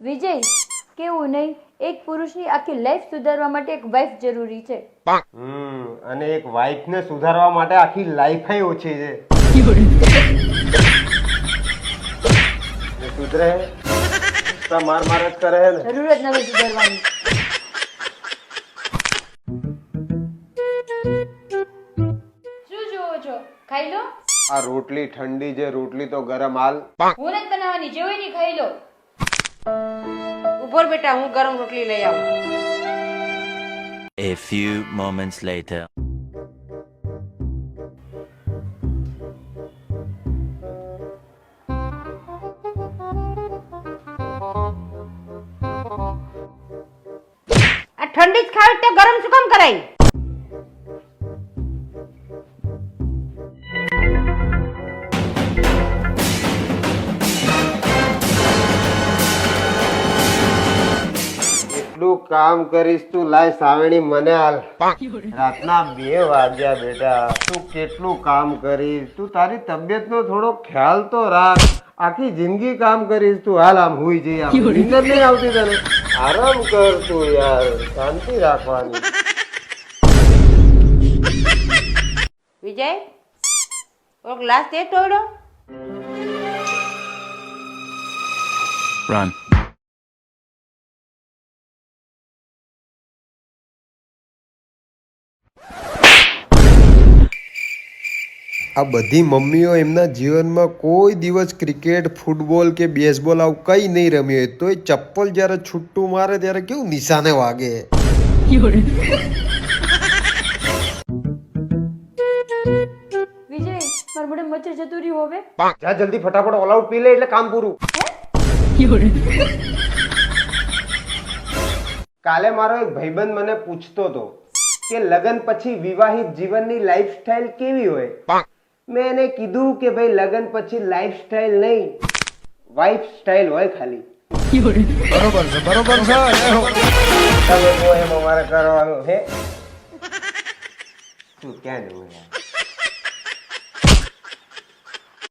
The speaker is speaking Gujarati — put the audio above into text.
વિજય, કેવું નહીં, એક પુરુષની આખી લાઈફ સુધારવા માટે એક વાઇફ જરૂરી છે. અને એક વાઇફ ને સુધારવા માટે આખી લાઈફ ઓછી છે. સુધરે માર માર જ કરે ને, જરૂર જ નથી સુધારવાની. શું જોવો છો? ખાઈ લો. આ રોટલી ઠંડી છે, રોટલી તો ગરમ હાલ. હું નથી બનાવવાની, જેવી ની ખાઈ લો. ઉભો બેટા, હું ગરમ રોટલી લઈ આવું. A few moments later. આ ઠંડી જ ખાવી તે ગરમ શું કામ કરાય? એટલું કામ કરીશ તું, લાય સાવણી મને હાલ. રાતના 2 વાગ્યા બેટા, તું કેટલું કામ કરીશ? તું તારી તબિયતનો થોડો ખ્યાલ તો રાખ. આખી જિંદગી કામ કરીશ તું, હાલ આમ હુઈ જઈ. આમ નીંદર નહીં આવતી તને? આરામ કર તું યાર, શાંતિ રાખવાની. વિજય, ઓ ગ્લાસ દે તોડો. Run. આ બધી મમ્મીઓ એમના જીવનમાં કોઈ દિવસ ક્રિકેટ, ફૂટબોલ કે બેસબોલ આવું કંઈ નહીં રમી હોય, તો એ ચપ્પલ જ્યારે છૂટું મારે ત્યારે કેવું નિશાને વાગે. વિજય, મારા મોઢે મચ્છર જતું રહ્યું હવે. જા જલ્દી ફટાફટ ઓલ આઉટ પી લે એટલે કામ પૂરું. કાલે મારો એક ભાઈબંધ મને પૂછતો હતો કે લગ્ન પછી વિવાહિત જીવનની લાઈફસ્ટાઈલ કેવી હોય. મેં એને કીધું કે ભાઈ લગ્ન પછી લાઈફસ્ટાઈલ નહીં, વાઇફ સ્ટાઈલ હોય ખાલી. બરોબર છે, બરોબર છે. તમે એમ અમારે કરવાનું હે. તું ક્યાં જવું યાર?